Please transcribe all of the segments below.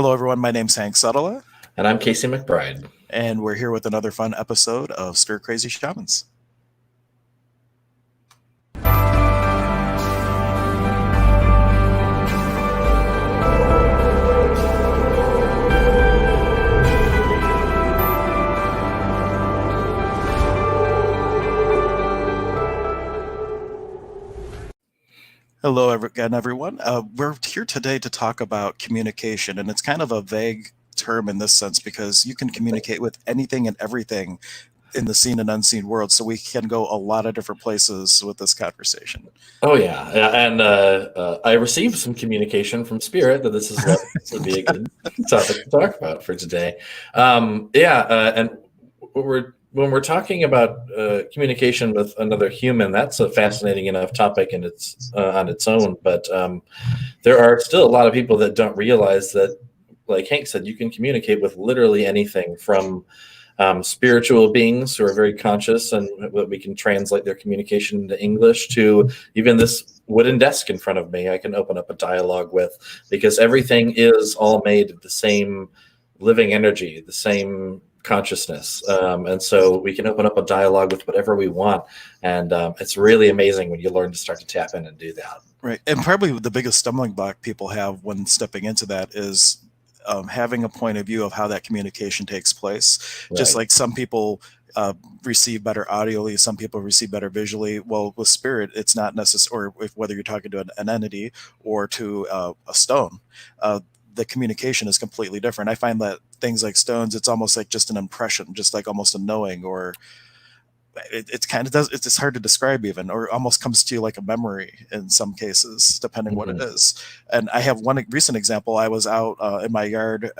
Hello, everyone. My name's Hank Suttala, And I'm Casey McBride. and we're here with another fun episode of Stir Crazy Shamans. Hello again, everyone. We're here today to talk about communication, and it's kind of a vague term in this sense because you can communicate with anything and everything in the seen and unseen world. So we can go a lot of different places with this conversation. Oh yeah, and I received some communication from Spirit that this would be a good topic to talk about for today. And when we're talking about communication with another human, that's a fascinating enough topic in its on its own. But there are still a lot of people that don't realize that, like Hank said, you can communicate with literally anything from spiritual beings who are very conscious and we can translate their communication into English to even this wooden desk in front of me I can open up a dialogue with, because everything is all made of the same living energy, the same consciousness. And so we can open up a dialogue with whatever we want. And it's really amazing when you learn to start to tap in and do that. Right. And probably the biggest stumbling block people have when stepping into that is having a point of view of how that communication takes place. Right. Just like some people receive better audially, some people receive better visually. Well, with spirit, it's not necessary, or whether you're talking to an entity or to a stone, the communication is completely different. I find that things like stones, it's almost like just an impression, just like almost a knowing, or it kind of does, it's hard to describe even, or almost comes to you like a memory in some cases, depending what it is. And I have one recent example. I was out in my yard,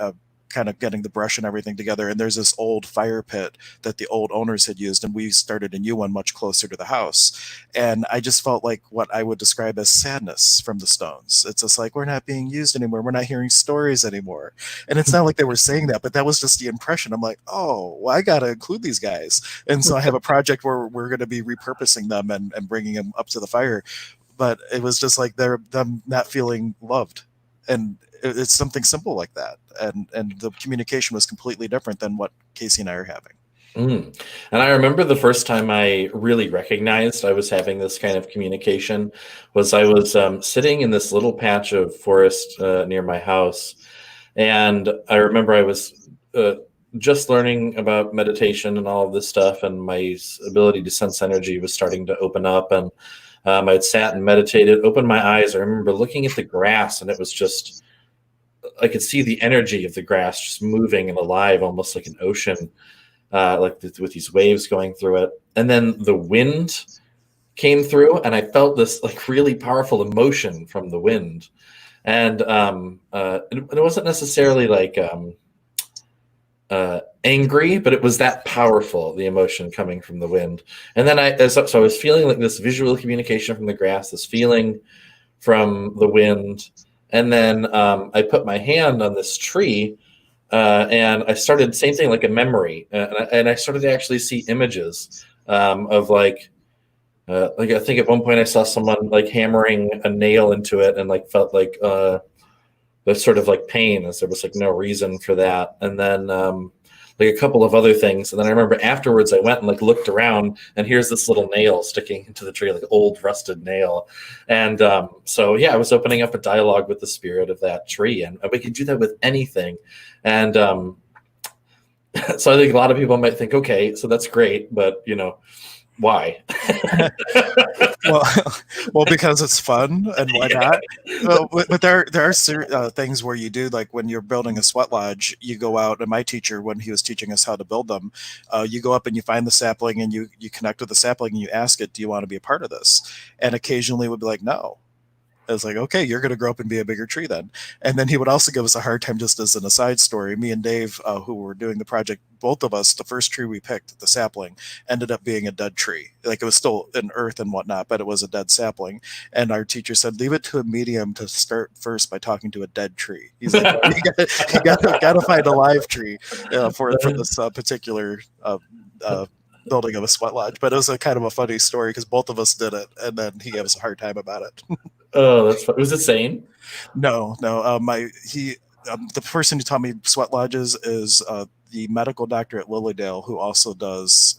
kind of getting the brush and everything together, and there's this old fire pit that the old owners had used, and we started a new one much closer to the house. And I just felt like what I would describe as sadness from the stones. It's just like, we're not being used anymore, we're not hearing stories anymore. And it's not like they were saying that, but that was just the impression. I'm like, oh, well, I gotta include these guys. And so I have a project where we're going to be repurposing them and bringing them up to the fire. But it was just like them not feeling loved. And it's something simple like that, and the communication was completely different than what Casey and I are having. And I remember the first time I really recognized I was having this kind of communication was I was sitting in this little patch of forest near my house, and I remember I was just learning about meditation and all of this stuff, and my ability to sense energy was starting to open up, and I'd sat and meditated, opened my eyes. I remember looking at the grass, and it was just, I could see the energy of the grass just moving and alive, almost like an ocean, with these waves going through it. And then the wind came through, and I felt this like really powerful emotion from the wind. And it wasn't necessarily like angry, but it was that powerful, the emotion coming from the wind. And then so I was feeling like this visual communication from the grass, this feeling from the wind. And then I put my hand on this tree, and I started, same thing, like a memory. And I started to actually see images of like I think at one point I saw someone like hammering a nail into it, and like felt like the sort of like pain, as there was like no reason for that. And then like a couple of other things. And then I remember afterwards I went and like looked around, and here's this little nail sticking into the tree, like old rusted nail. And so yeah, I was opening up a dialogue with the spirit of that tree, and we could do that with anything. And so I think a lot of people might think, okay, so that's great, but why? well, because it's fun, and why not? But there are things where you do, like when you're building a sweat lodge, you go out, and my teacher, when he was teaching us how to build them, you go up and you find the sapling, and you connect with the sapling, and you ask it, do you want to be a part of this? And occasionally it would be like, no. I was like, okay, you're going to grow up and be a bigger tree then. And then he would also give us a hard time, just as an aside story. Me and Dave, who were doing the project, both of us, the first tree we picked, the sapling, ended up being a dead tree. Like, it was still in earth and whatnot, but it was a dead sapling. And our teacher said, leave it to a medium to start first by talking to a dead tree. He's like, you got to find a live tree for this particular building of a sweat lodge. But it was a kind of a funny story because both of us did it, and then he gave us a hard time about it. Oh, that's fun. Was it sane? No. The person who taught me sweat lodges is the medical doctor at Lilydale, who also does.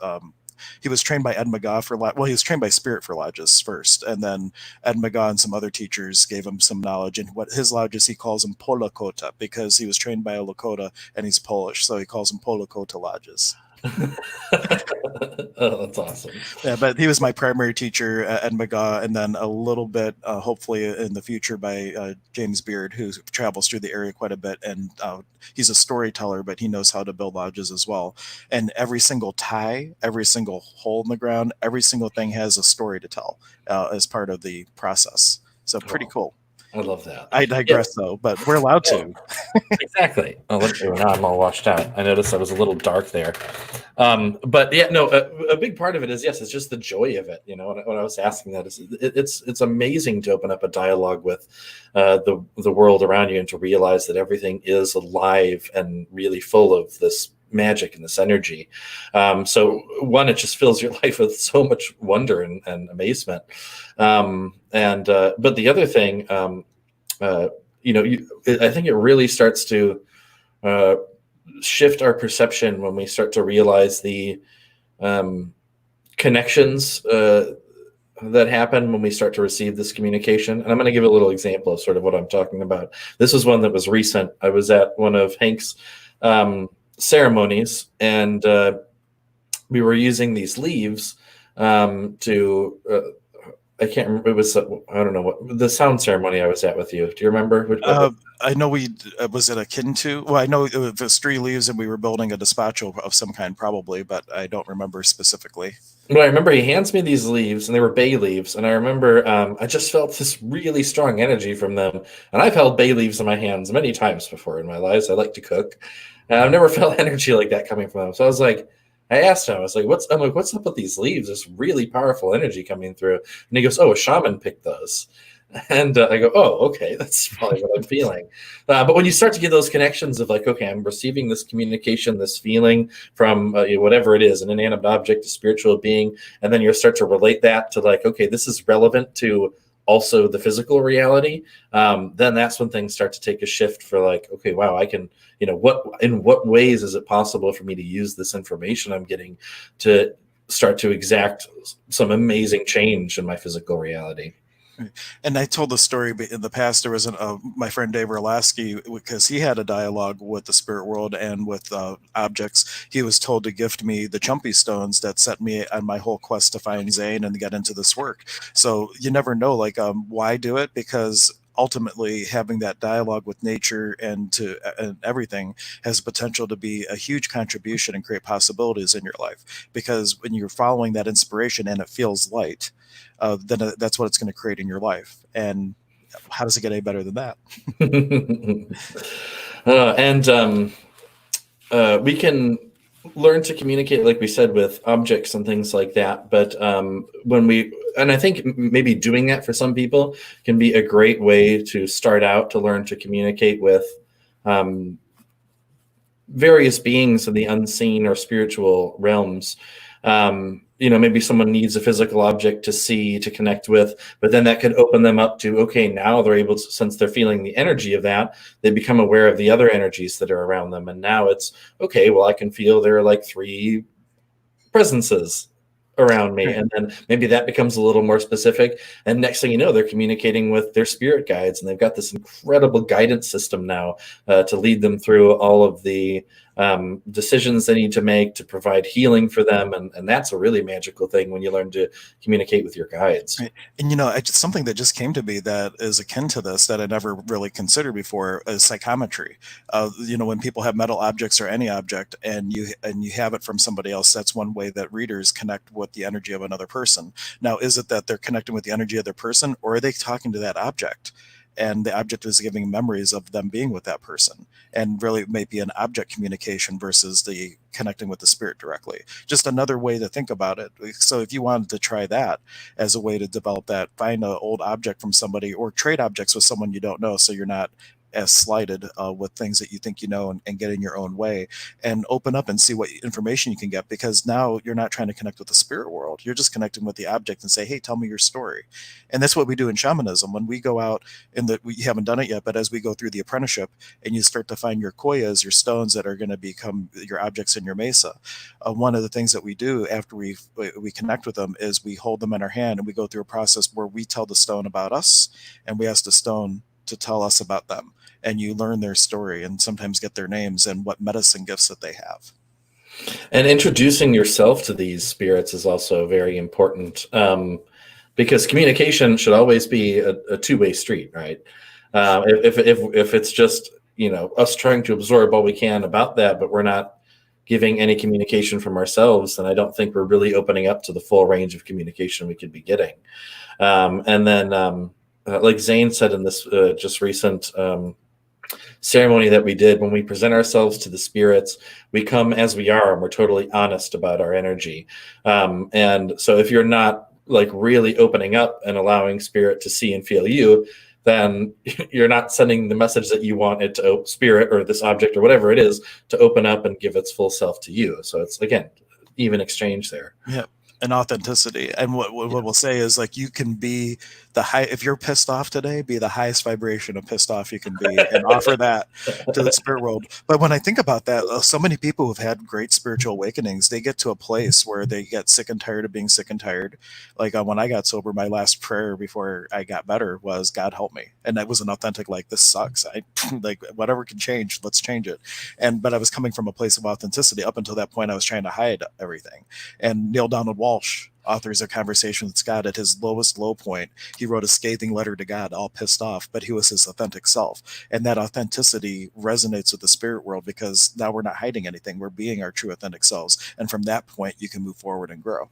He was trained by Ed McGaw for well, he was trained by Spirit for lodges first, and then Ed McGaw and some other teachers gave him some knowledge. And what his lodges, he calls them Polakota, because he was trained by a Lakota and he's Polish, so he calls them Polakota lodges. Oh, that's awesome. Yeah, but he was my primary teacher, Ed McGaw, and then a little bit, hopefully in the future, by James Beard, who travels through the area quite a bit, and he's a storyteller, but he knows how to build lodges as well. And every single tie, every single hole in the ground, every single thing has a story to tell as part of the process. So pretty Oh, cool. I love that. I Yeah, digress, though, but we're allowed no, to. exactly. Oh, now I'm all washed out. I noticed I was a little dark there. But yeah, no, a big part of it is, yes, it's just the joy of it. You know, when I was asking that, it's amazing to open up a dialogue with the world around you and to realize that everything is alive and really full of this magic and this energy. So one, it just fills your life with so much wonder and amazement. But the other thing, I think it really starts to uh, shift our perception when we start to realize the um, connections that happen when we start to receive this communication. And I'm going to give a little example of sort of what I'm talking about. This was one that was recent. I was at one of Hank's ceremonies, and we were using these leaves to I can't remember. It was I don't know what the sound ceremony I was at with you. Do you remember? I know we was it akin to. Well, I know it was 3 leaves, and we were building a despacho of some kind, probably, but I don't remember specifically. Well, I remember he hands me these leaves, and they were bay leaves. And I remember I just felt this really strong energy from them. And I've held bay leaves in my hands many times before in my lives. I like to cook, and I've never felt energy like that coming from them. So I was like, I asked him, I was like, what's up with these leaves? There's really powerful energy coming through. And he goes, oh, a shaman picked those. And I go, oh, okay, that's probably what I'm feeling. But when you start to get those connections of like, okay, I'm receiving this communication, this feeling from whatever it is, an inanimate object, a spiritual being, and then you start to relate that to like, okay, this is relevant to also the physical reality. Then that's when things start to take a shift for like, okay, wow, I can, in what ways is it possible for me to use this information I'm getting to start to exact some amazing change in my physical reality. And I told the story in the past. There was my friend Dave Orlasky, because he had a dialogue with the spirit world and with objects. He was told to gift me the Chumpy stones that set me on my whole quest to find Zane and get into this work. So you never know, like, why do it? Because ultimately having that dialogue with nature and everything has potential to be a huge contribution and create possibilities in your life, because when you're following that inspiration and it feels light, then that's what it's going to create in your life. And how does it get any better than that? And we can learn to communicate, like we said, with objects and things like that. But I think maybe doing that for some people can be a great way to start out to learn to communicate with various beings in the unseen or spiritual realms. Maybe someone needs a physical object to see, to connect with, but then that could open them up to, okay, now they're able to, since they're feeling the energy of that, they become aware of the other energies that are around them. And now it's, okay, well, I can feel there are like 3 presences around me. Right. And then maybe that becomes a little more specific. And next thing you know, they're communicating with their spirit guides, and they've got this incredible guidance system now to lead them through all of the decisions they need to make to provide healing for them. And that's a really magical thing when you learn to communicate with your guides. Right. And something that just came to me that is akin to this that I never really considered before is psychometry. When people have metal objects or any object, and you have it from somebody else, that's one way that readers connect with the energy of another person. Now, is it that they're connecting with the energy of their person, or are they talking to that object? And the object is giving memories of them being with that person, and really it may be an object communication versus the connecting with the spirit directly. Just another way to think about it. So if you wanted to try that as a way to develop that, find an old object from somebody, or trade objects with someone you don't know, so you're not as slighted with things that you think you know, and get in your own way, and open up and see what information you can get, because now you're not trying to connect with the spirit world, you're just connecting with the object and say, hey, tell me your story. And that's what we do in shamanism when we go out in the, we haven't done it yet, but as we go through the apprenticeship and you start to find your koyas, your stones that are going to become your objects in your mesa, one of the things that we do after we connect with them is we hold them in our hand and we go through a process where we tell the stone about us and we ask the stone to tell us about them, and you learn their story and sometimes get their names and what medicine gifts that they have. And introducing yourself to these spirits is also very important, because communication should always be a two-way street, right? If it's just, you know, us trying to absorb all we can about that, but we're not giving any communication from ourselves, then I don't think we're really opening up to the full range of communication we could be getting. And then, like Zane said in this just recent ceremony that we did, when we present ourselves to the spirits, we come as we are and we're totally honest about our energy. And so if you're not like really opening up and allowing spirit to see and feel you, then you're not sending the message that you want it to, spirit or this object or whatever it is, to open up and give its full self to you. So it's, again, even exchange there. Yeah. And authenticity. And what we'll say is, like, you can be the high, if you're pissed off today, be the highest vibration of pissed off you can be and offer that to the spirit world. But when I think about that, so many people who've had great spiritual awakenings, they get to a place where they get sick and tired of being sick and tired. Like when I got sober, my last prayer before I got better was, God help me. And that was an authentic, like, this sucks. I like, whatever can change, let's change it. But I was coming from a place of authenticity. Up until that point, I was trying to hide everything. And Neil Donald Walsh authors a conversation with God at his lowest low point. He wrote a scathing letter to God, all pissed off, but he was his authentic self. And that authenticity resonates with the spirit world, because now we're not hiding anything. We're being our true authentic selves. And from that point, you can move forward and grow.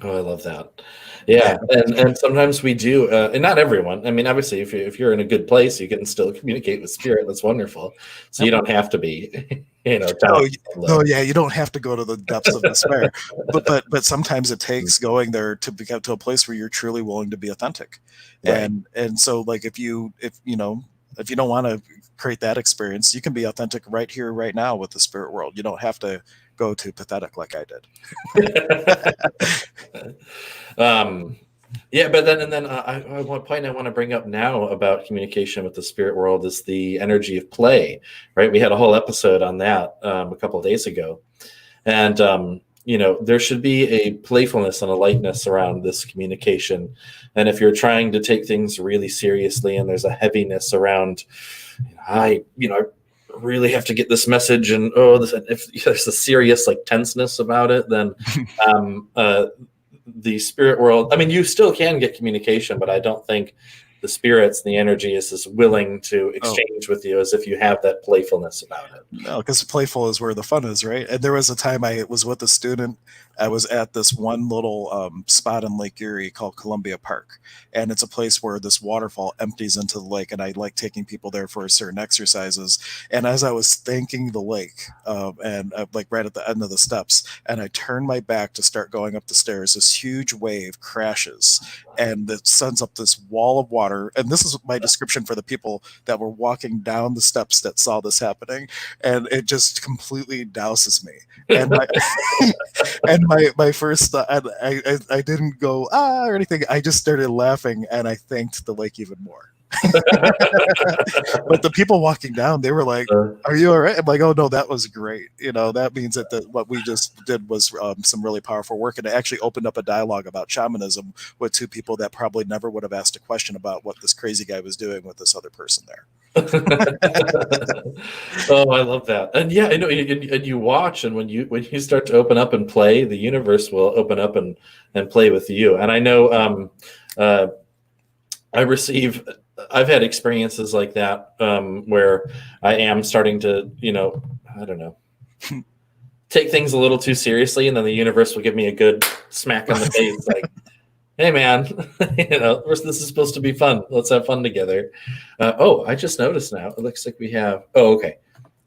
Oh, I love that. Yeah, and sometimes we do, and not everyone. I mean, obviously, if you're in a good place, you can still communicate with spirit. That's wonderful. So you don't have to be, you know, down no, yeah, you don't have to go to the depths of despair, but sometimes it takes going there to get to a place where you're truly willing to be authentic, Right. And so, like, if you don't want to create that experience, you can be authentic right here, right now with the spirit world. You don't have to go to pathetic like I did. Yeah, but then one point I want to bring up now about communication with the spirit world is the energy of play, right? We had a whole episode on that a couple of days ago, and you know, there should be a playfulness and a lightness around this communication. And if you're trying to take things really seriously and there's a heaviness around, I really have to get this message, and if there's a serious like tenseness about it, then the spirit world, I mean, you still can get communication, but I don't think the spirits, the energy is as willing to exchange with you as if you have that playfulness about it. No, because playful is where the fun is, right? And there was a time I was with a student. I was at this one little spot in Lake Erie called Columbia Park. And it's a place where this waterfall empties into the lake. And I like taking people there for certain exercises. And as I was thanking the lake, and like right at the end of the steps, and I turned my back to start going up the stairs, this huge wave crashes and it sends up this wall of water. And this is my description for the people that were walking down the steps that saw this happening. And it just completely douses me. And my, and my first thought, I didn't go or anything. I just started laughing and I thanked the lake even more. But the people walking down, they were like, "Are you all right?" I'm like, "Oh no, that was great." That means that what we just did was some really powerful work, and it actually opened up a dialogue about shamanism with two people that probably never would have asked a question about what this crazy guy was doing with this other person there. Oh, I love that. And yeah, I know, and you watch, and when you start to open up and play, the universe will open up and play with you. And I know I've had experiences like that, where I am starting to, I don't know, take things a little too seriously, and then the universe will give me a good smack on the face, like, "Hey, man, this is supposed to be fun. Let's have fun together." I just noticed now. It looks like we have. Oh, okay.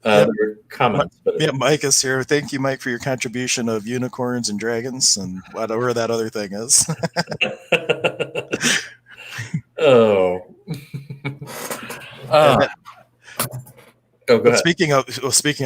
There were comments, but yeah, Mike is here. Thank you, Mike, for your contribution of unicorns and dragons and whatever that other thing is. Oh. And Ah, oh, go But ahead. speaking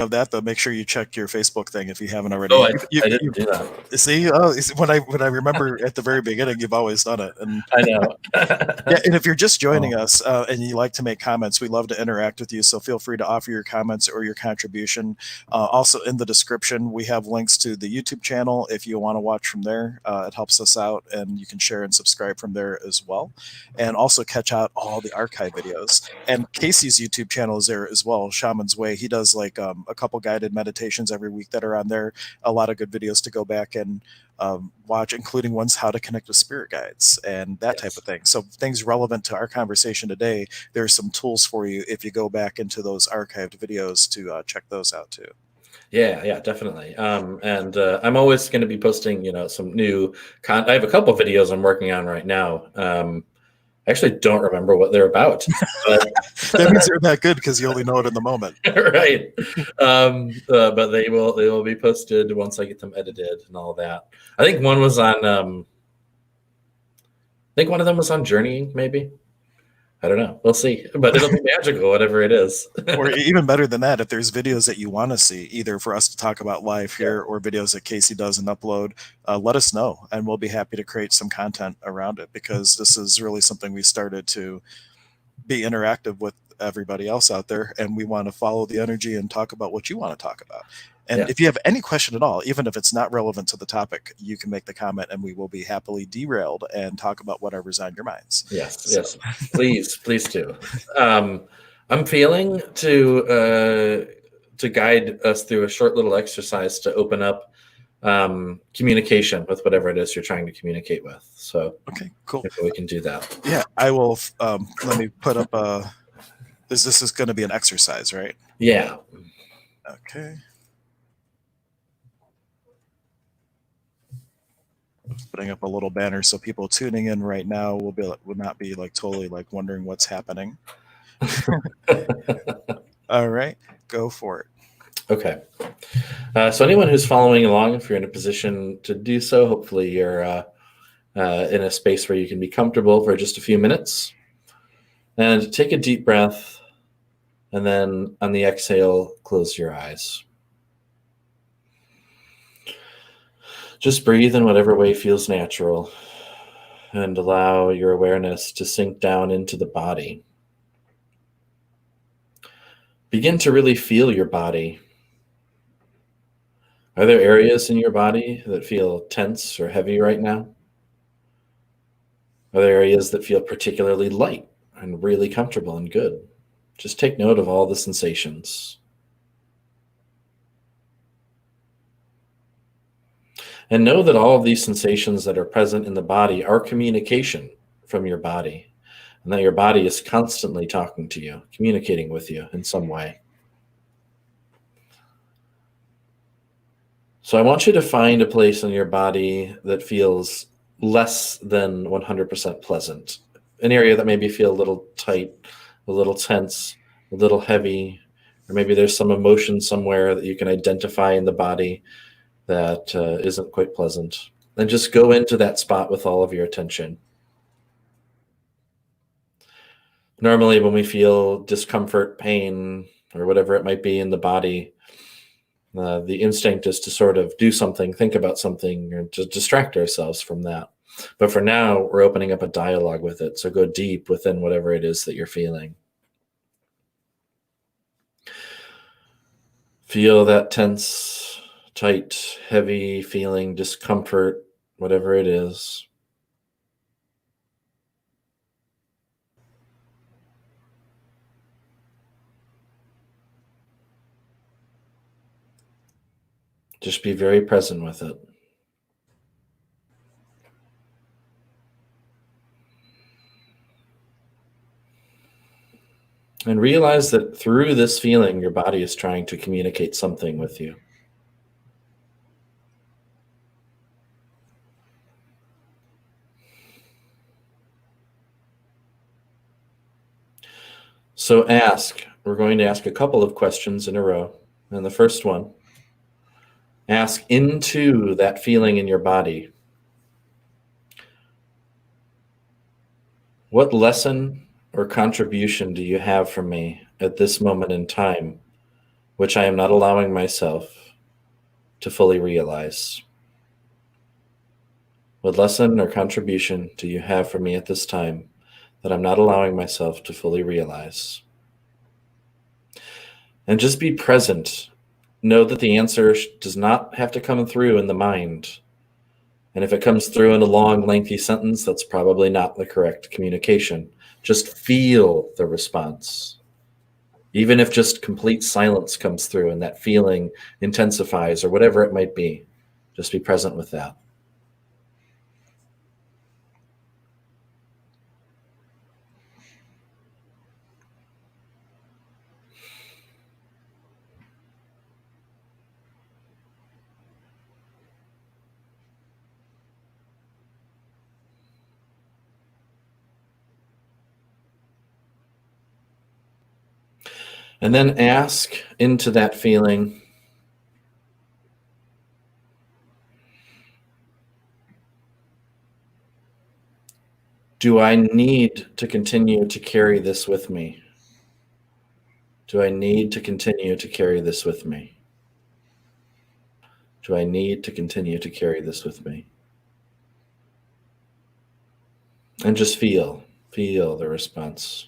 of that, though, make sure you check your Facebook thing if you haven't Oh, already. I didn't do that. See, when I remember at the very beginning, you've always done it, and I know. yeah, and if you're just joining Oh, us and you like to make comments, we love to interact with you. So feel free to offer your comments or your contribution. Also, in the description, we have links to the YouTube channel if you want to watch from there. It helps us out, and you can share and subscribe from there as well. And also catch out all the archive videos. And Casey's YouTube channel is there as well, Shaman's Way. He does like a couple guided meditations every week that are on there. A lot of good videos to go back and watch, including ones how to connect with spirit guides and that type yes. of thing. So things relevant to our conversation today. There's some tools for you if you go back into those archived videos to check those out too. Yeah, definitely. And I'm always going to be posting, some new I have a couple videos I'm working on right now. I actually don't remember what they're about, but That means they're that good because you only know it in the moment. right. But they will be posted once I get them edited and all that. I think one was on. I think one of them was on journeying, maybe. I don't know. We'll see, but it'll be magical, whatever it is. Or even better than that, if there's videos that you want to see, either for us to talk about live Yeah, here or videos that Casey does and upload, let us know, and we'll be happy to create some content around it because this is really something we started to be interactive with everybody else out there, and we want to follow the energy and talk about what you want to talk about. And yeah, if you have any question at all, even if it's not relevant to the topic, you can make the comment and we will be happily derailed and talk about whatever's on your minds. yes, So yes. Please do. Um, I'm feeling to guide us through a short little exercise to open up communication with whatever it is you're trying to communicate with. So okay, cool. maybe we can do that. Yeah, I will. Let me put up a. This is going to be an exercise, right? Yeah. Okay. Putting up a little banner so people tuning in right now will not be like totally like wondering what's happening. All right, go for it. Okay. So anyone who's following along, if you're in a position to do so, hopefully you're in a space where you can be comfortable for just a few minutes. And take a deep breath, and then on the exhale, close your eyes. Just breathe in whatever way feels natural, and allow your awareness to sink down into the body. Begin to really feel your body. Are there areas in your body that feel tense or heavy right now? Are there areas that feel particularly light and really comfortable and good? Just take note of all the sensations. And know that all of these sensations that are present in the body are communication from your body, and that your body is constantly talking to you, communicating with you in some way. So I want you to find a place in your body that feels less than 100% pleasant, an area that maybe feel a little tight, a little tense, a little heavy, or maybe there's some emotion somewhere that you can identify in the body that isn't quite pleasant. Then just go into that spot with all of your attention. Normally, when we feel discomfort, pain, or whatever it might be in the body, the instinct is to sort of do something, think about something, or to distract ourselves from that. But for now, we're opening up a dialogue with it. So go deep within whatever it is that you're feeling. Feel that tense, tight, heavy feeling, discomfort, whatever it is. Just be very present with it. And realize that through this feeling, your body is trying to communicate something with you. So we're going to ask a couple of questions in a row. And the first one, ask into that feeling in your body. What lesson or contribution do you have from me at this moment in time, which I am not allowing myself to fully realize? What lesson or contribution do you have for me at this time that I'm not allowing myself to fully realize? And just be present. Know that the answer does not have to come through in the mind. And if it comes through in a long, lengthy sentence, that's probably not the correct communication. Just feel the response. Even if just complete silence comes through and that feeling intensifies or whatever it might be, just be present with that. And then ask into that feeling, do I need to continue to carry this with me? Do I need to continue to carry this with me? Do I need to continue to carry this with me? And just feel the response.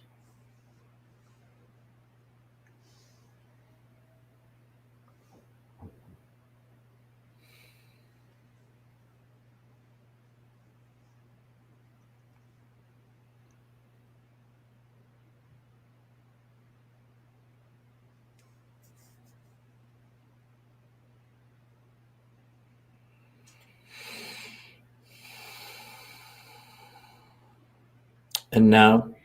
And now,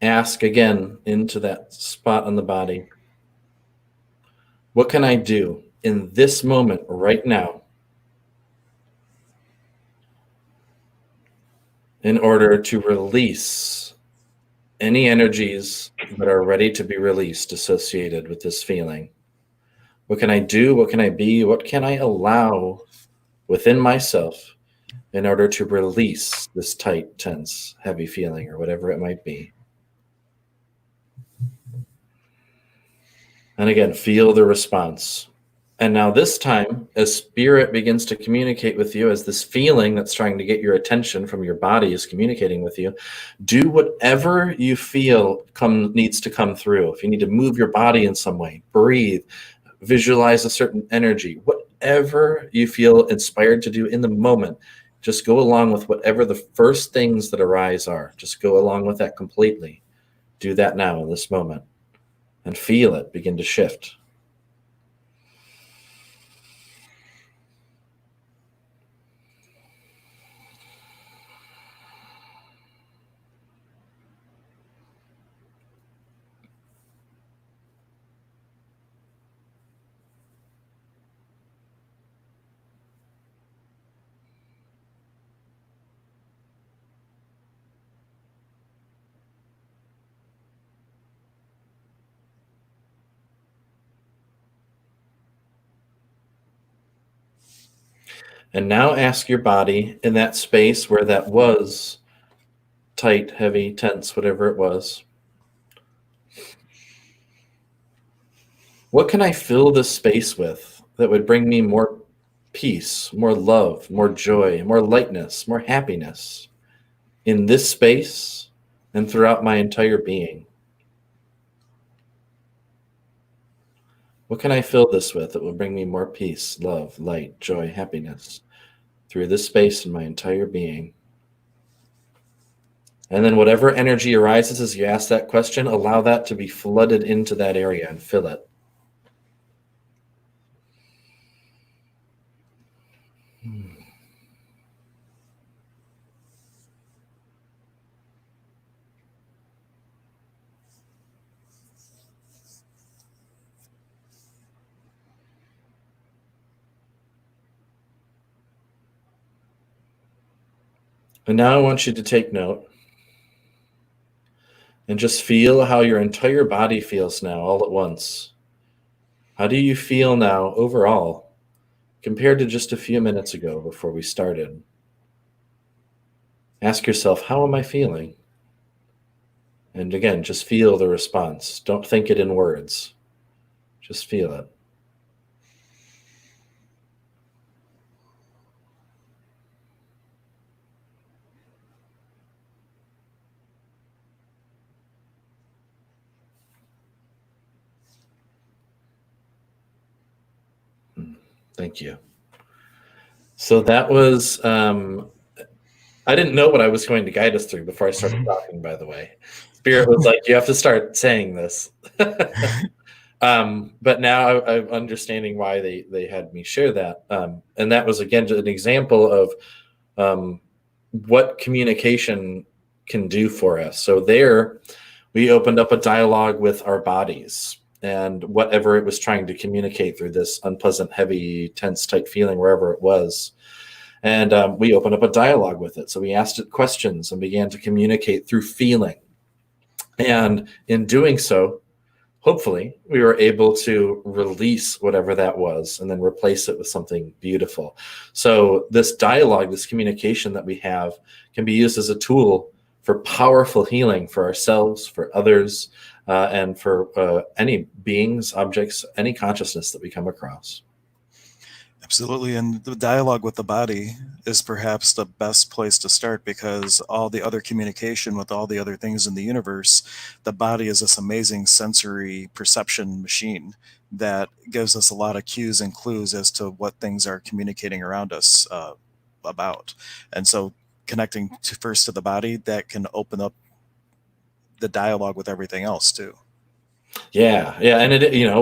ask again into that spot on the body. What can I do in this moment right now in order to release any energies that are ready to be released associated with this feeling? What can I do? What can I be? What can I allow within myself in order to release this tight, tense, heavy feeling or whatever it might be? And again, feel the response. And now this time, as spirit begins to communicate with you, as this feeling that's trying to get your attention from your body is communicating with you, do whatever you feel needs to come through. If you need to move your body in some way, breathe, visualize a certain energy, whatever you feel inspired to do in the moment, just go along with whatever the first things that arise are. Just go along with that completely. Do that now in this moment and feel it begin to shift. And now ask your body in that space where that was tight, heavy, tense, whatever it was, what can I fill this space with that would bring me more peace, more love, more joy, more lightness, more happiness in this space and throughout my entire being? What can I fill this with that will bring me more peace, love, light, joy, happiness through this space and my entire being? And then whatever energy arises as you ask that question, allow that to be flooded into that area and fill it. And now I want you to take note and just feel how your entire body feels now all at once. How do you feel now overall compared to just a few minutes ago before we started? Ask yourself, how am I feeling? And again, just feel the response. Don't think it in words. Just feel it. Thank you. So that was, I didn't know what I was going to guide us through before I started talking, by the way. Spirit was like, you have to start saying this. But now I'm understanding why they had me share that. And that was, again, an example of what communication can do for us. So there, we opened up a dialogue with our bodies and whatever it was trying to communicate through this unpleasant, heavy, tense type feeling, wherever it was. And we opened up a dialogue with it. So we asked it questions and began to communicate through feeling. And in doing so, hopefully, we were able to release whatever that was and then replace it with something beautiful. So this dialogue, this communication that we have can be used as a tool for powerful healing for ourselves, for others, and for any beings, objects, any consciousness that we come across. Absolutely. And the dialogue with the body is perhaps the best place to start, because all the other communication with all the other things in the universe, the body is this amazing sensory perception machine that gives us a lot of cues and clues as to what things are communicating around us about. And so connecting first to the body, that can open up the dialogue with everything else too. Yeah, yeah, and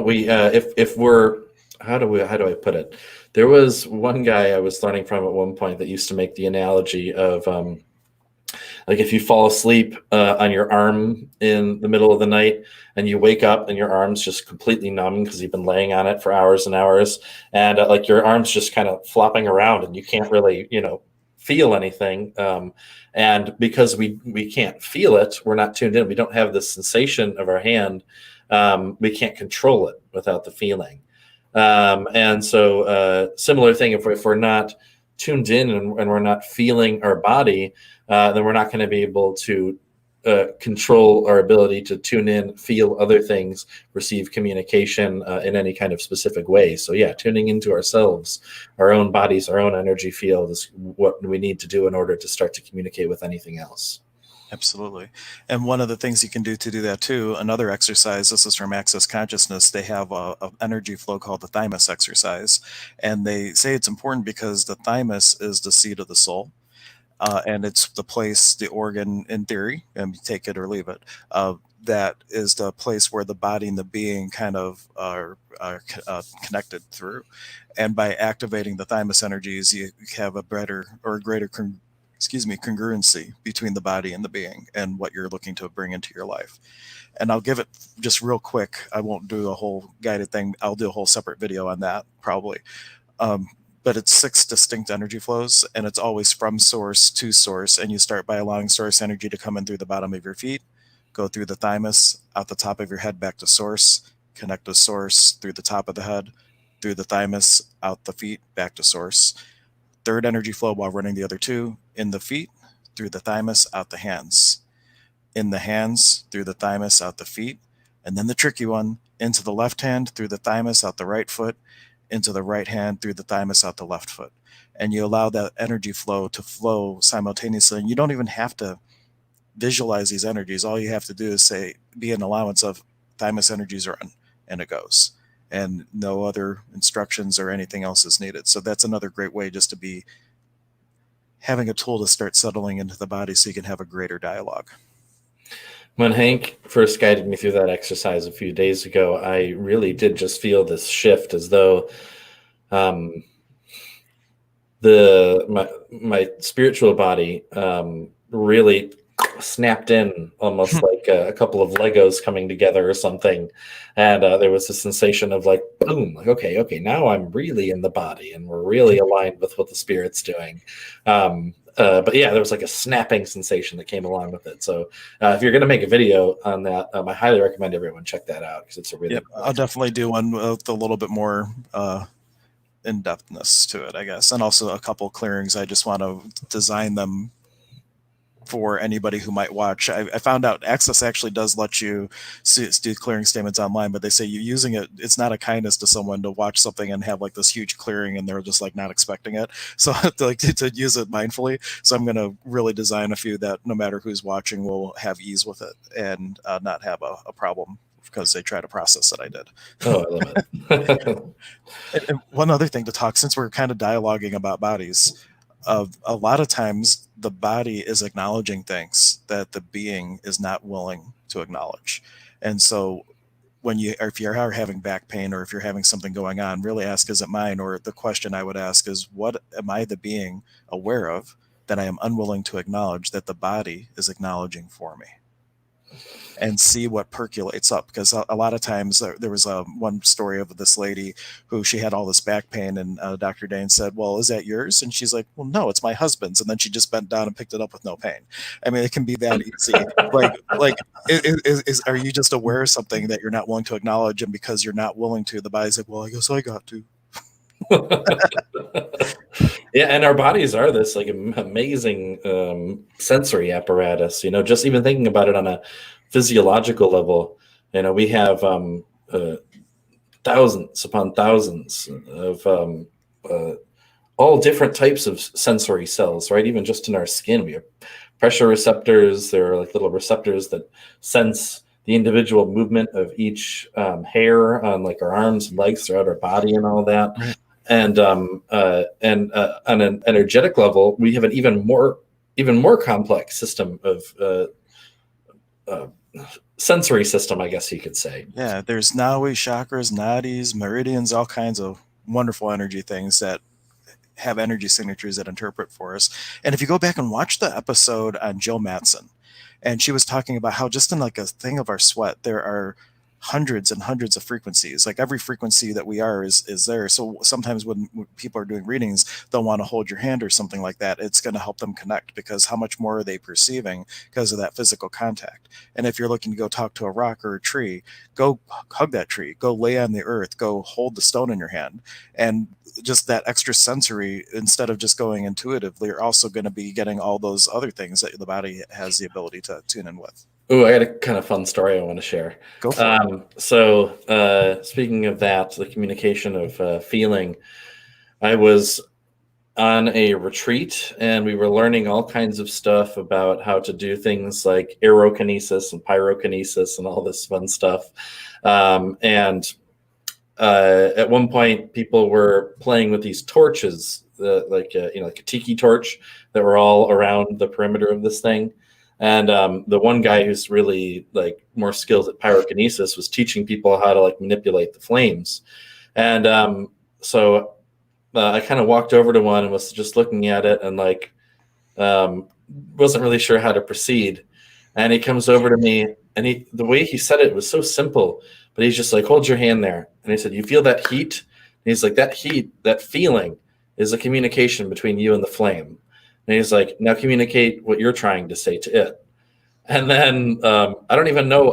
we if we're how do I put it? There was one guy I was learning from at one point that used to make the analogy of like if you fall asleep on your arm in the middle of the night and you wake up and your arm's just completely numb because you've been laying on it for hours and hours, and like your arm's just kind of flopping around and you can't really feel anything, and because we can't feel it, we're not tuned in, we don't have the sensation of our hand, we can't control it without the feeling. And so similar thing, if we're not tuned in and we're not feeling our body, then we're not going to be able to control our ability to tune in, feel other things, receive communication in any kind of specific way. So yeah, tuning into ourselves, our own bodies, our own energy field is what we need to do in order to start to communicate with anything else. Absolutely. And one of the things you can do to do that too, another exercise, this is from Access Consciousness, they have a energy flow called the thymus exercise. And they say it's important because the thymus is the seat of the soul. And it's the place, the organ in theory, and take it or leave it, that is the place where the body and the being kind of are connected through. And by activating the thymus energies, you have a better or a greater congruency between the body and the being and what you're looking to bring into your life. And I'll give it just real quick. I won't do a whole guided thing. I'll do a whole separate video on that probably. But it's 6 distinct energy flows, and it's always from source to source. And you start by allowing source energy to come in through the bottom of your feet, go through the thymus, out the top of your head back to source, connect to source through the top of the head, through the thymus, out the feet, back to source. Third energy flow while running the other 2, in the feet, through the thymus, out the hands. In the hands, through the thymus, out the feet. And then the tricky one, into the left hand, through the thymus, out the right foot, into the right hand, through the thymus, out the left foot. And you allow that energy flow to flow simultaneously. And you don't even have to visualize these energies. All you have to do is say, be an allowance of thymus energies run, and it goes. And no other instructions or anything else is needed. So that's another great way just to be having a tool to start settling into the body so you can have a greater dialogue. When Hank first guided me through that exercise a few days ago, I really did just feel this shift, as though my spiritual body really snapped in, almost like a couple of Legos coming together or something. And there was a sensation of like, boom, like, okay, now I'm really in the body and we're really aligned with what the spirit's doing. But yeah, there was like a snapping sensation that came along with it. So if you're going to make a video on that, I highly recommend everyone check that out, because it's a really I'll definitely do one with a little bit more in-depthness to it, I guess. And also a couple clearings. I just want to design them for anybody who might watch. I found out Access actually does let you do clearing statements online, but they say you using it, it's not a kindness to someone to watch something and have like this huge clearing and they're just like not expecting it. So to use it mindfully. So I'm going to really design a few that no matter who's watching will have ease with it and not have a problem because they try to process that I did. Oh, I love it. And one other thing to talk, since we're kind of dialoguing about bodies, a lot of times the body is acknowledging things that the being is not willing to acknowledge. And so when you, or if you are having back pain or if you're having something going on, really ask, is it mine? Or the question I would ask is, what am I the being aware of that I am unwilling to acknowledge that the body is acknowledging for me? And see what percolates up, because a lot of times there was one story of this lady who she had all this back pain, and Dr. Dane said, well, is that yours? And she's like, well, no, it's my husband's. And then she just bent down and picked it up with no pain. I mean, it can be that easy. Like are you just aware of something that you're not willing to acknowledge, and because you're not willing to, the body's like, well, I guess I got to. Yeah, and our bodies are this like amazing sensory apparatus. Just even thinking about it on a physiological level, we have thousands upon thousands of all different types of sensory cells, right? Even just in our skin, we have pressure receptors. There are like little receptors that sense the individual movement of each hair on like our arms and legs throughout our body and all that. Right. And on an energetic level, we have an even more complex system of sensory system, I guess you could say. Yeah, there's nawi, chakras, nadis, meridians, all kinds of wonderful energy things that have energy signatures that interpret for us. And if you go back and watch the episode on Jill Matson, and she was talking about how just in like a thing of our sweat, there are hundreds and hundreds of frequencies. Like every frequency that we are is there. So sometimes when people are doing readings, they'll want to hold your hand or something like that. It's going to help them connect, because how much more are they perceiving because of that physical contact? And if you're looking to go talk to a rock or a tree, go hug that tree, go lay on the earth, go hold the stone in your hand. And just that extra sensory, instead of just going intuitively, you're also going to be getting all those other things that the body has the ability to tune in with. Oh, I got a kind of fun story I want to share. Go for it. So speaking of that, the communication of feeling, I was on a retreat and we were learning all kinds of stuff about how to do things like aerokinesis and pyrokinesis and all this fun stuff. And at one point, people were playing with these torches, like a tiki torch, that were all around the perimeter of this thing. And the one guy who's really like more skilled at pyrokinesis was teaching people how to like manipulate the flames. And so I kind of walked over to one and was just looking at it and like wasn't really sure how to proceed. And he comes over to me, and the way he said it was so simple, but he's just like, hold your hand there. And he said, you feel that heat? And he's like, that heat, that feeling is a communication between you and the flame. And he's like, now communicate what you're trying to say to it. And then I don't even know.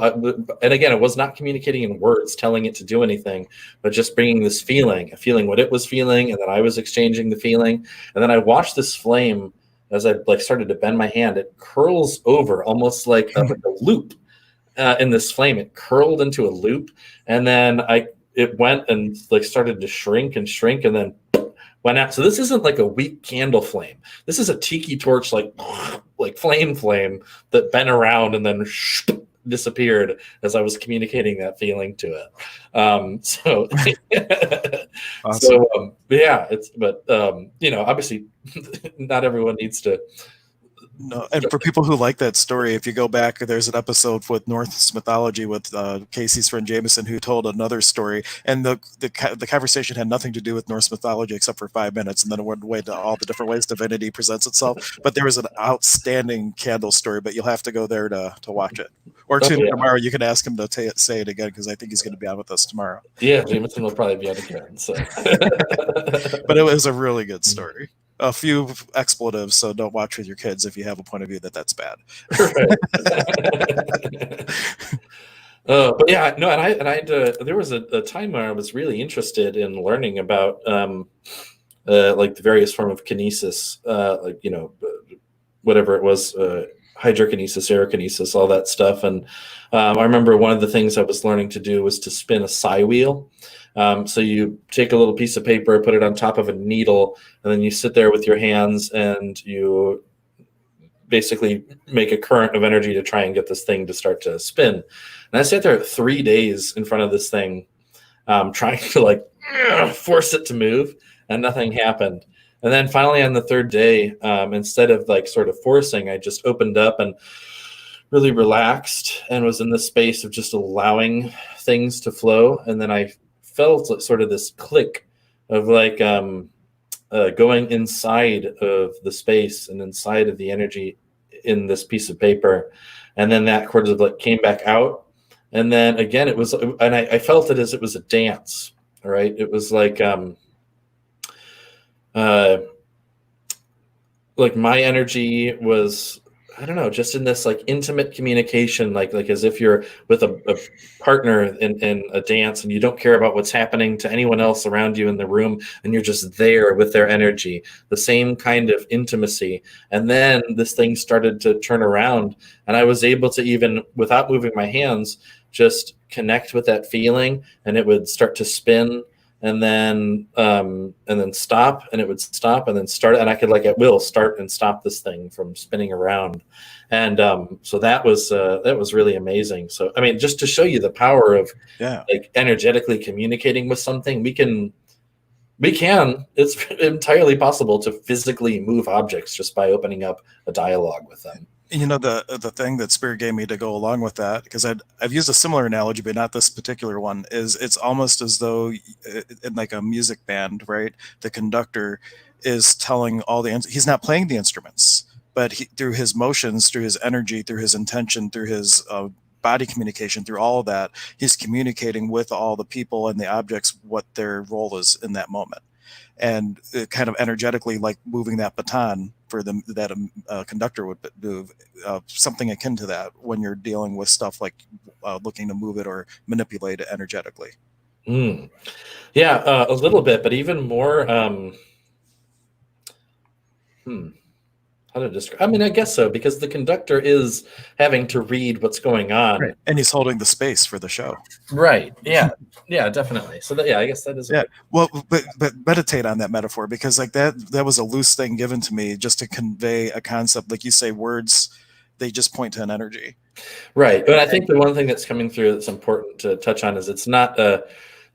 And again, it was not communicating in words, telling it to do anything, but just bringing this feeling what it was feeling. And then I was exchanging the feeling. And then I watched this flame as I like started to bend my hand. It curls over almost like a loop in this flame. It curled into a loop. And then it went and like started to shrink and shrink and then went out. So this isn't like a weak candle flame. This is a tiki torch, like flame that bent around and then disappeared as I was communicating that feeling to it. Awesome. Obviously not everyone needs to. No, and for people who like that story, if you go back, there's an episode with Norse mythology with Casey's friend Jameson, who told another story, and the conversation had nothing to do with Norse mythology except for 5 minutes, and then it went away to all the different ways divinity presents itself. But there was an outstanding candle story, but you'll have to go there to watch it, or tune in tomorrow. You can ask him to say it again, because I think he's going to be on with us tomorrow. Yeah, Jameson will probably be on again. So, but it was a really good story. A few expletives, so don't watch with your kids if you have a point of view that that's bad. But yeah, no, there was a time where I was really interested in learning about like the various form of kinesis, whatever it was, hydrokinesis, aerokinesis, all that stuff. And I remember one of the things I was learning to do was to spin a psi wheel. So you take a little piece of paper, put it on top of a needle, and then you sit there with your hands and you basically make a current of energy to try and get this thing to start to spin. And I sat there 3 days in front of this thing, trying to like force it to move, and nothing happened. And then finally on the third day, instead of like sort of forcing, I just opened up and really relaxed and was in the space of just allowing things to flow. And then I felt sort of this click of like going inside of the space and inside of the energy in this piece of paper. And then that sort of like came back out. And then again, it was, and I felt it as it was a dance, right? It was like my energy was, I don't know, just in this like intimate communication, like as if you're with a partner in a dance and you don't care about what's happening to anyone else around you in the room, and you're just there with their energy, the same kind of intimacy. And then this thing started to turn around, and I was able to, even without moving my hands, just connect with that feeling, and it would start to spin, and then stop, and it would stop and then start, and I could like at will start and stop this thing from spinning around. And so that was really amazing. So I mean, just to show you the power of like energetically communicating with something, we can it's entirely possible to physically move objects just by opening up a dialogue with them. You know, the thing that Spirit gave me to go along with that, because I've used a similar analogy, but not this particular one, is it's almost as though in like a music band, right? The conductor is telling he's not playing the instruments, but through his motions, through his energy, through his intention, through his body communication, through all of that, he's communicating with all the people and the objects what their role is in that moment. And kind of energetically, like moving that baton for them, that a conductor would move, something akin to that when you're dealing with stuff like looking to move it or manipulate it energetically. Yeah, a little bit, but even more. How to describe? I mean, I guess so, because the conductor is having to read what's going on, right, and he's holding the space for the show. Right. Yeah. Yeah. Definitely. So I guess that is. Yeah. Well, but meditate on that metaphor, because like that was a loose thing given to me just to convey a concept. Like you say, words, they just point to an energy. Right. But I think the one thing that's coming through that's important to touch on is it's not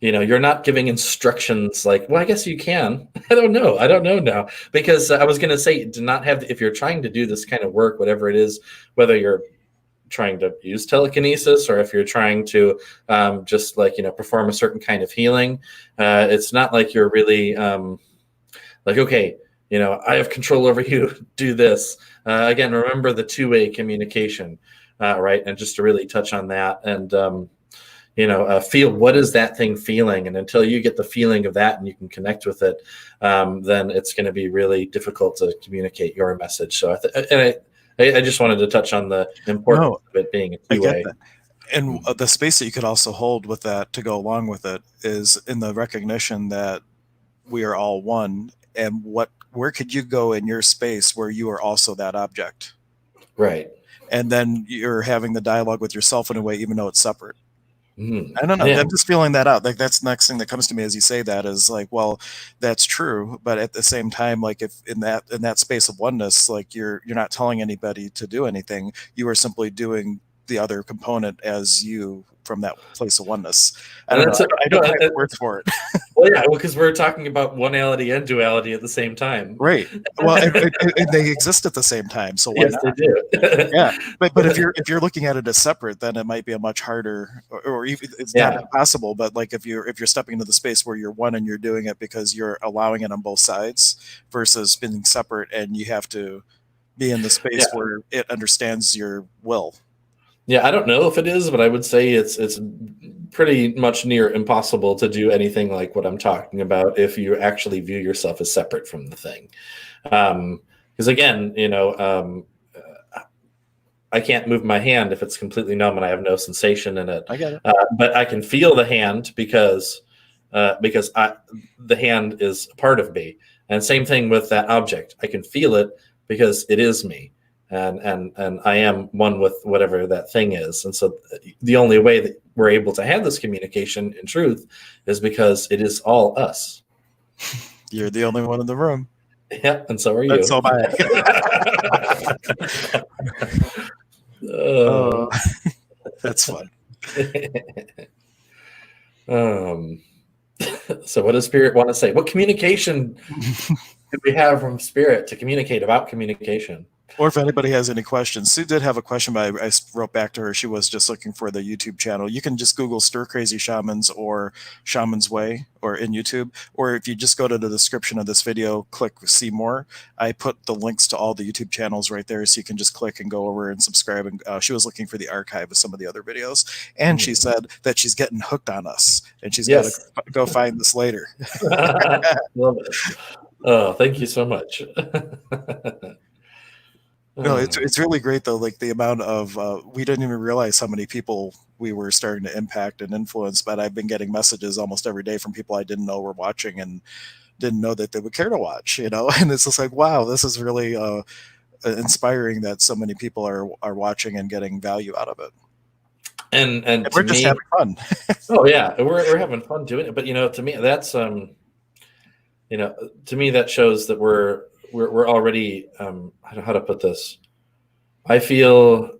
you're not giving instructions like, well, I guess you can. I don't know now, because I was going to say, do not have, if you're trying to do this kind of work, whatever it is, whether you're trying to use telekinesis or if you're trying to just like, perform a certain kind of healing, it's not like you're really like, okay, I have control over you, do this. Again, remember the two-way communication, right? And just to really touch on that, and feel, what is that thing feeling? And until you get the feeling of that and you can connect with it, then it's going to be really difficult to communicate your message. So I just wanted to touch on the importance of it being a two-way. And the space that you could also hold with that to go along with it is in the recognition that we are all one. And where could you go in your space where you are also that object? Right. And then you're having the dialogue with yourself in a way, even though it's separate. I don't know. Yeah. I'm just feeling that out. Like that's the next thing that comes to me as you say that is like, well, that's true. But at the same time, like if in that space of oneness, like you're not telling anybody to do anything. You are simply doing the other component as you from that place of oneness. I don't know. I don't have words for it. Well, yeah, because we're talking about onality and duality at the same time. Right. Well, and they exist at the same time. So why yes, not? they do. Yeah. But if you're looking at it as separate, then it might be a much harder, or even it's not impossible. But like if you're stepping into the space where you're one and you're doing it because you're allowing it on both sides versus being separate, and you have to be in the space where it understands your will. Yeah, I don't know if it is, but I would say it's pretty much near impossible to do anything like what I'm talking about if you actually view yourself as separate from the thing. Because again, I can't move my hand if it's completely numb and I have no sensation in it. I get it. But I can feel the hand because the hand is a part of me. And same thing with that object. I can feel it because it is me. and I am one with whatever that thing is. And so the only way that we're able to have this communication in truth is because it is all us. You're the only one in the room. Yeah, and so are you. And so am I. That's fun. So what does Spirit want to say? What communication do we have from Spirit to communicate about communication? Or if anybody has any questions. Sue did have a question, but I wrote back to her. She was just looking for the YouTube channel. You can just Google Stir Crazy Shamans or Shaman's Way or in YouTube. Or if you just go to the description of this video, click see more. I put the links to all the YouTube channels right there. So you can just click and go over and subscribe. And she was looking for the archive of some of the other videos. And she said that she's getting hooked on us and she's got to go find this later. Love it. Oh, thank you so much. No, it's really great though. Like the amount of we didn't even realize how many people we were starting to impact and influence. But I've been getting messages almost every day from people I didn't know were watching and didn't know that they would care to watch. And it's just like, wow, this is really inspiring that so many people are watching and getting value out of it. And we're just having fun. Oh yeah, we're having fun doing it. But to me, that's to me that shows that we're already I don't know how to put this. I feel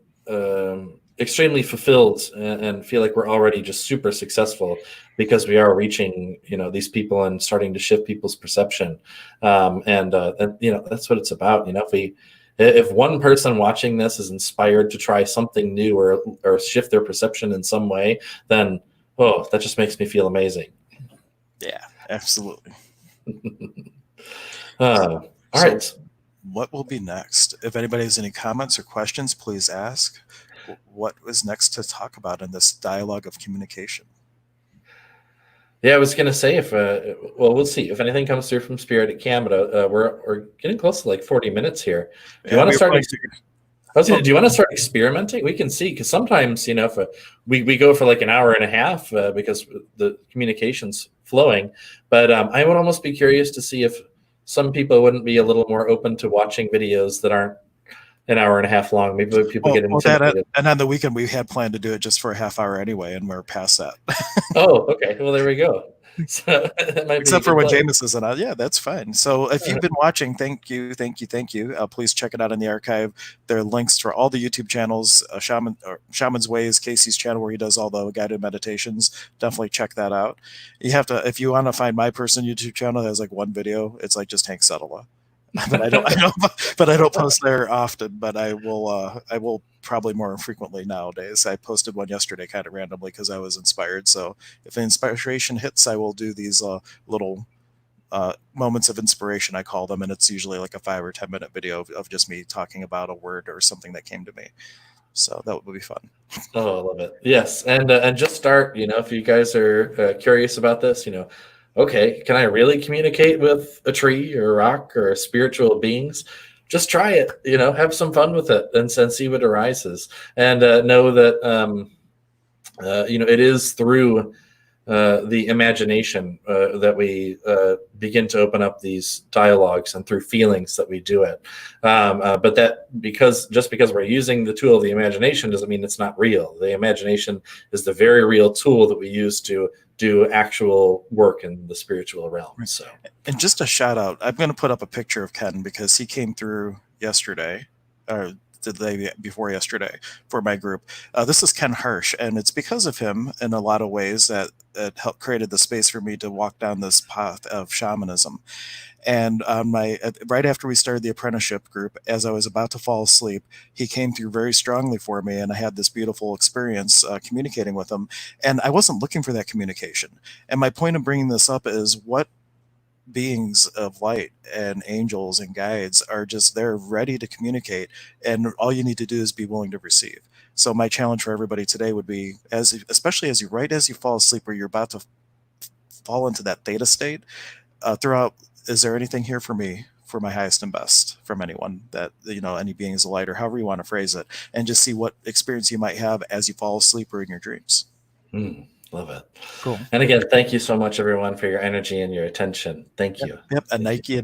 extremely fulfilled and feel like we're already just super successful because we are reaching these people and starting to shift people's perception. And that's what it's about. If one person watching this is inspired to try something new or shift their perception in some way, then that just makes me feel amazing. Yeah, absolutely. All right. What will be next? If anybody has any comments or questions, please ask. What is next to talk about in this dialogue of communication? Yeah, I was going to say we'll see if anything comes through from Spirit at Canada. We're getting close to like 40 minutes here. Do you want to start? Do you want to start experimenting? We can see, because sometimes if we go for like an hour and a half because the communication's flowing. But I would almost be curious to see if some people wouldn't be a little more open to watching videos that aren't an hour and a half long. Maybe people get intimidated. And on the weekend, we had planned to do it just for a half hour anyway, and we're past that. Oh, okay. Well, there we go. So except for when Jameis isn't on. Yeah, that's fine. So if you've been watching, thank you. Please check it out in the archive. There are links for all the YouTube channels. Shaman's Way is Casey's channel where he does all the guided meditations. Definitely check that out. You have to, if you want to find my personal YouTube channel that has like one video, it's like just Hank Settela. But I don't post there often. But I will probably more frequently nowadays. I posted one yesterday kind of randomly because I was inspired. So if inspiration hits, I will do these little moments of inspiration, I call them, and it's usually like a 5 or 10 minute video of just me talking about a word or something that came to me. So that would be fun. Oh, I love it. Yes, and just start. If you guys are curious about this, okay, can I really communicate with a tree or a rock or spiritual beings? Just try it, have some fun with it and see what arises. And know that, it is through the imagination that we begin to open up these dialogues, and through feelings that we do it. But that just because we're using the tool of the imagination doesn't mean it's not real. The imagination is the very real tool that we use to do actual work in the spiritual realm. So, and just a shout out, I'm going to put up a picture of Ken because he came through yesterday, or the day before yesterday, for my group. This is Ken Hirsch, and it's because of him in a lot of ways that helped created the space for me to walk down this path of shamanism. And right after we started the apprenticeship group, as I was about to fall asleep, he came through very strongly for me, and I had this beautiful experience communicating with him. And I wasn't looking for that communication. And my point of bringing this up is what beings of light and angels and guides are just there ready to communicate, and all you need to do is be willing to receive. So my challenge for everybody today would be, especially as you fall asleep or you're about to fall into that theta state, throughout, is there anything here for me, for my highest and best, from anyone that, any beings of light, or however you want to phrase it, and just see what experience you might have as you fall asleep or in your dreams. Love it. Cool. And again, thank you so much, everyone, for your energy and your attention. Thank you. Yep. A Nike.